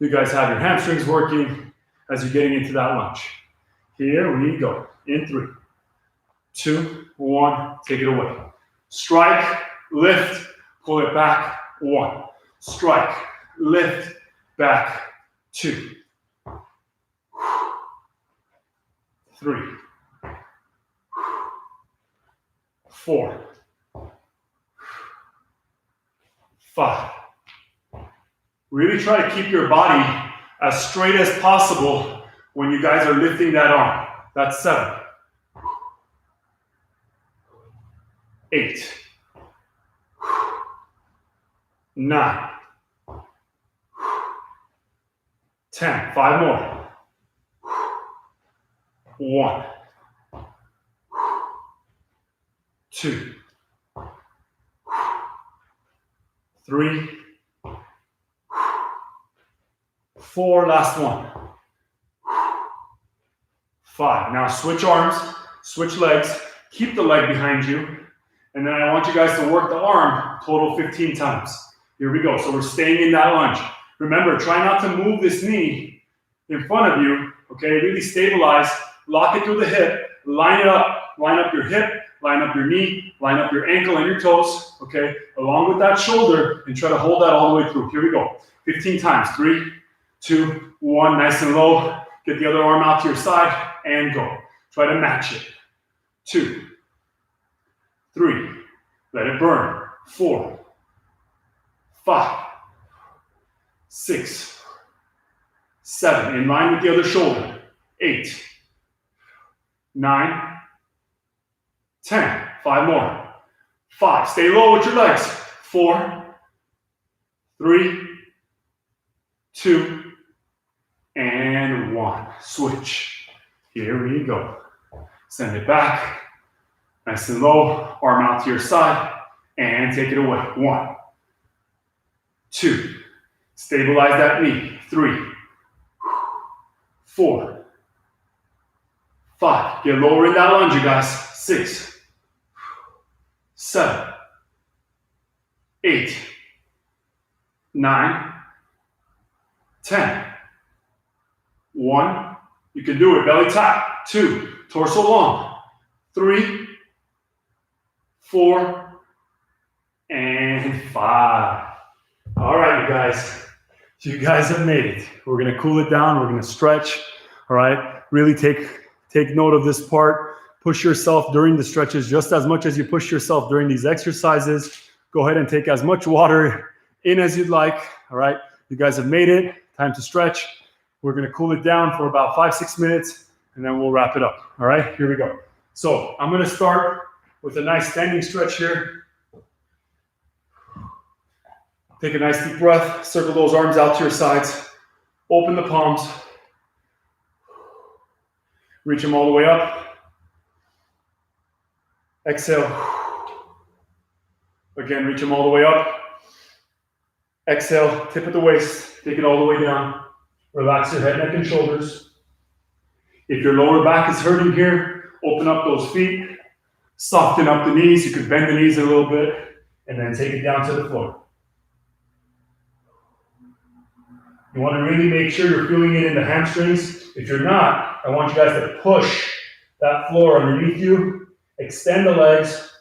you guys have your hamstrings working as you're getting into that lunge. Here we go. In 3, 2, 1, take it away. Strike, lift, pull it back. 1. Strike, lift, back. 2. 3. 4. 5. Really try to keep your body as straight as possible when you guys are lifting that arm. That's 7. 8. 9. 10. 5 more. 1. 2. 3. 4. Last one. 5. Now switch arms, switch legs, keep the leg behind you, and then I want you guys to work the arm total 15 times. Here we go. So we're staying in that lunge. Remember, try not to move this knee in front of you, okay? Really stabilize, lock it through the hip, line it up, line up your hip, line up your knee, line up your ankle and your toes, okay? Along with that shoulder, and try to hold that all the way through. Here we go. 15 times. 3, 2, 1. Nice and low. Get the other arm out to your side and go. Try to match it. 2, 3. Let it burn. 4, 5, 6, 7. In line with the other shoulder. 8, 9, 10. 5 more. 5. Stay low with your legs. 4, 3, 2, and 1. Switch. Here we go. Send it back. Nice and low. Arm out to your side. And take it away. 1, 2. Stabilize that knee. 3, 4, 5. Get lower in that lunge, you guys. 6, 7, 8, 9, 10. 1. You can do it. Belly tap. 2. Torso long. 3, 4, and 5. All right, you guys. You guys have made it. We're going to cool it down. We're going to stretch. All right. Really take note of this part. Push yourself during the stretches just as much as you push yourself during these exercises. Go ahead and take as much water in as you'd like. All right. You guys have made it. Time to stretch. We're going to cool it down for about 5-6 minutes, and then we'll wrap it up. All right. Here we go. So I'm going to start with a nice standing stretch here. Take a nice deep breath. Circle those arms out to your sides. Open the palms. Reach them all the way up. Exhale. Again, reach them all the way up. Exhale, tip of the waist, take it all the way down. Relax your head, neck, and shoulders. If your lower back is hurting here, open up those feet, soften up the knees. You could bend the knees a little bit, and then take it down to the floor. You want to really make sure you're feeling it in the hamstrings. If you're not, I want you guys to push that floor underneath you, extend the legs,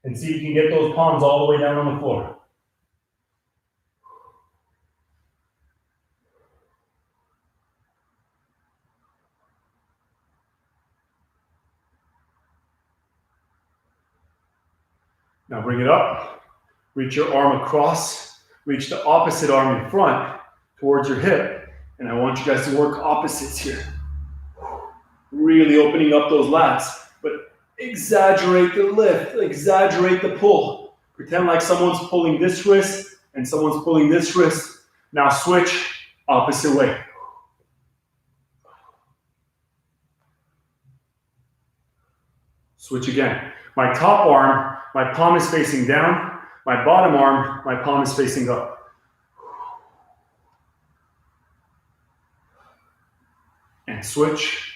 and see if you can get those palms all the way down on the floor. Now bring it up, reach your arm across, reach the opposite arm in front towards your hip, and I want you guys to work opposites here. Really opening up those lats, but exaggerate the lift, exaggerate the pull. Pretend like someone's pulling this wrist and someone's pulling this wrist. Now switch opposite way. Switch again. My top arm, my palm is facing down. My bottom arm, my palm is facing up. And switch.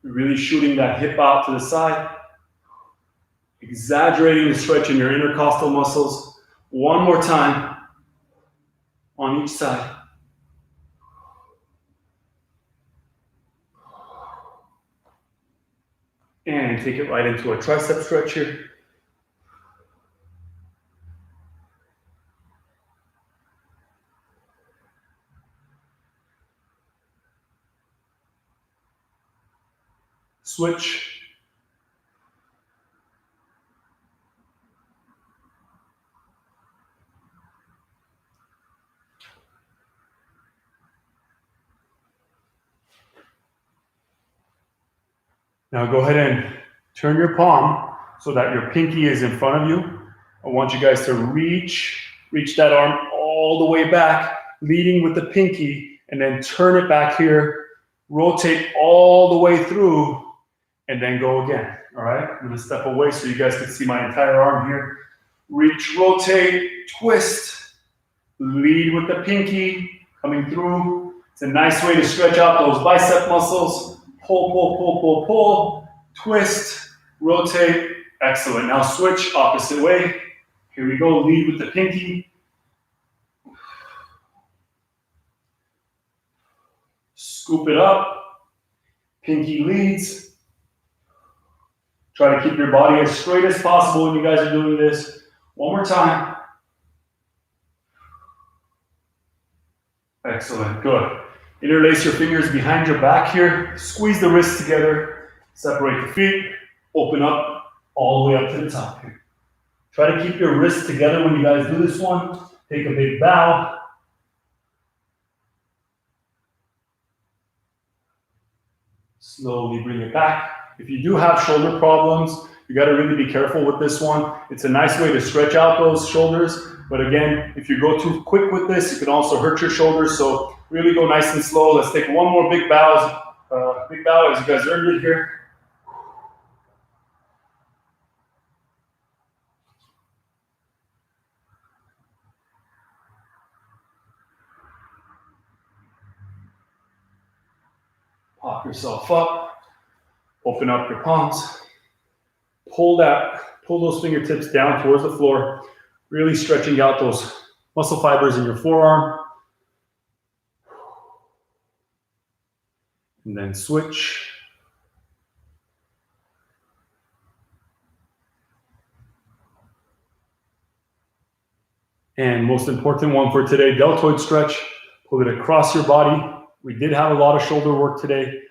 Really shooting that hip out to the side. Exaggerating the stretch in your intercostal muscles. One more time on each side. And take it right into a tricep stretch here. Switch. Now go ahead and turn your palm so that your pinky is in front of you. I want you guys to reach that arm all the way back, leading with the pinky, and then turn it back here, rotate all the way through, and then go again, all right? I'm gonna step away so you guys can see my entire arm here. Reach, rotate, twist, lead with the pinky, coming through. It's a nice way to stretch out those bicep muscles. Pull, pull, pull, pull, pull, twist, rotate, excellent. Now switch opposite way. Here we go, lead with the pinky. Scoop it up, pinky leads. Try to keep your body as straight as possible when you guys are doing this. One more time. Excellent, good. Interlace your fingers behind your back here. Squeeze the wrists together. Separate the feet. Open up all the way up to the top here. Try to keep your wrists together when you guys do this one. Take a big bow. Slowly bring it back. If you do have shoulder problems, you got to really be careful with this one. It's a nice way to stretch out those shoulders. But again, if you go too quick with this, you can also hurt your shoulders. So really go nice and slow. Let's take one more big bow as you guys earned it here. Pop yourself up. Open up your palms. Pull those fingertips down towards the floor. Really stretching out those muscle fibers in your forearm. And then switch. And most important one for today, deltoid stretch. Pull it across your body. We did have a lot of shoulder work today.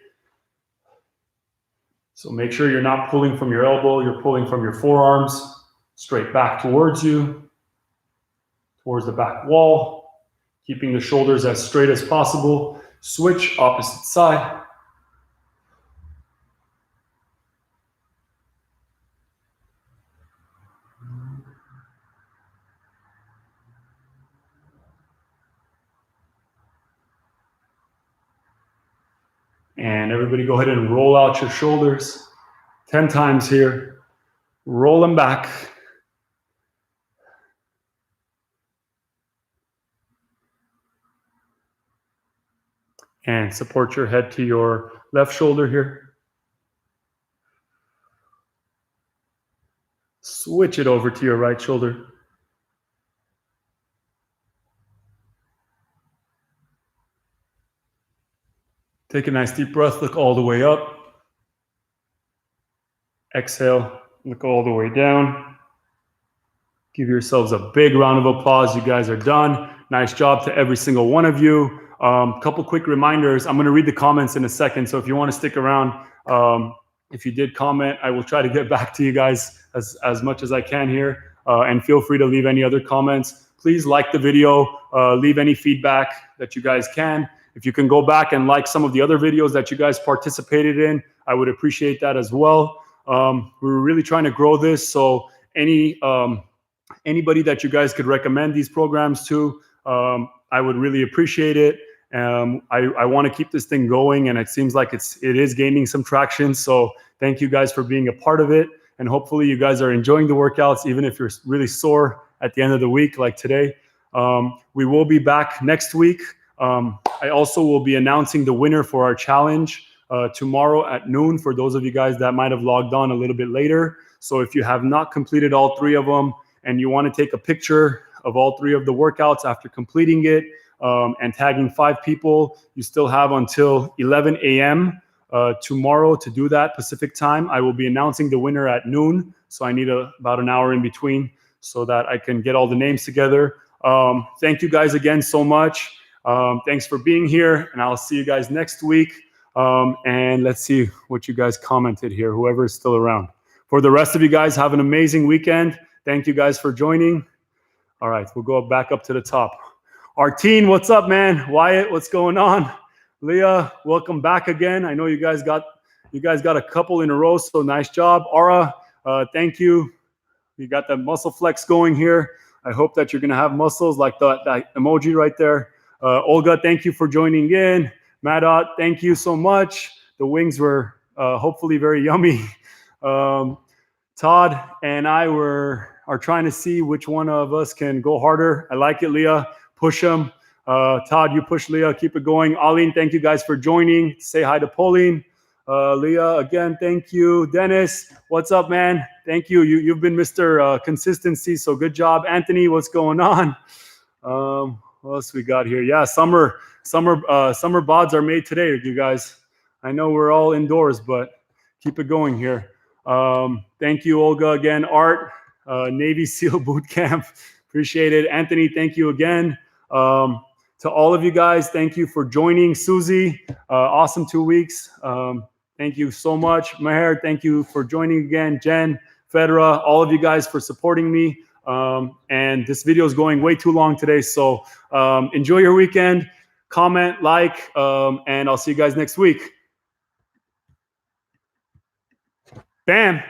So make sure you're not pulling from your elbow, you're pulling from your forearms, straight back towards you, towards the back wall, keeping the shoulders as straight as possible. Switch opposite side. And everybody go ahead and roll out your shoulders. 10 times here. Roll them back. And support your head to your left shoulder here. Switch it over to your right shoulder. Take a nice deep breath, look all the way up. Exhale, look all the way down. Give yourselves a big round of applause. You guys are done. Nice job to every single one of you. Couple quick reminders. I'm going to read the comments in a second. So if you want to stick around, if you did comment, I will try to get back to you guys as much as I can here. And feel free to leave any other comments. Please like the video, leave any feedback that you guys can. If you can go back and like some of the other videos that you guys participated in, I would appreciate that as well. We're really trying to grow this. So anybody that you guys could recommend these programs to, I would really appreciate it. I want to keep this thing going, and it seems like it is gaining some traction. So thank you guys for being a part of it, and hopefully you guys are enjoying the workouts, even if you're really sore at the end of the week like today. We will be back next week. I also will be announcing the winner for our challenge tomorrow at noon for those of you guys that might have logged on a little bit later. So if you have not completed all 3 of them and you want to take a picture of all 3 of the workouts after completing it and tagging 5 people, you still have until 11 a.m. Tomorrow to do that Pacific time. I will be announcing the winner at noon. So I need about an hour in between so that I can get all the names together. Thank you guys again so much. Thanks for being here, and I'll see you guys next week. And let's see what you guys commented here, whoever is still around. For the rest of you guys, have an amazing weekend. Thank you guys for joining. All right, we'll go back up to the top. Artine, what's up, man? Wyatt, what's going on? Leah, welcome back again. I know you guys got a couple in a row, so nice job. Aura, thank you. You got the muscle flex going here. I hope that you're going to have muscles like that emoji right there. Olga, thank you for joining in. Madot, thank you so much. The wings were hopefully very yummy. Todd and I are trying to see which one of us can go harder. I like it, Leah. Push them. Todd, you push Leah. Keep it going. Aline, thank you guys for joining. Say hi to Pauline. Leah, again, thank you. Dennis, what's up, man? Thank you. You've been Mr. Consistency, so good job. Anthony, what's going on? What else we got here? Yeah, summer bods are made today, you guys. I know we're all indoors, but keep it going here. Thank you, Olga, again. Art, Navy SEAL Boot Camp. Appreciate it. Anthony, thank you again. To all of you guys, thank you for joining. Susie, awesome 2 weeks. Thank you so much. Maher, thank you for joining again. Jen, Fedra, all of you guys for supporting me. And this video is going way too long today, so enjoy your weekend. Comment, like, and I'll see you guys next week. Bam.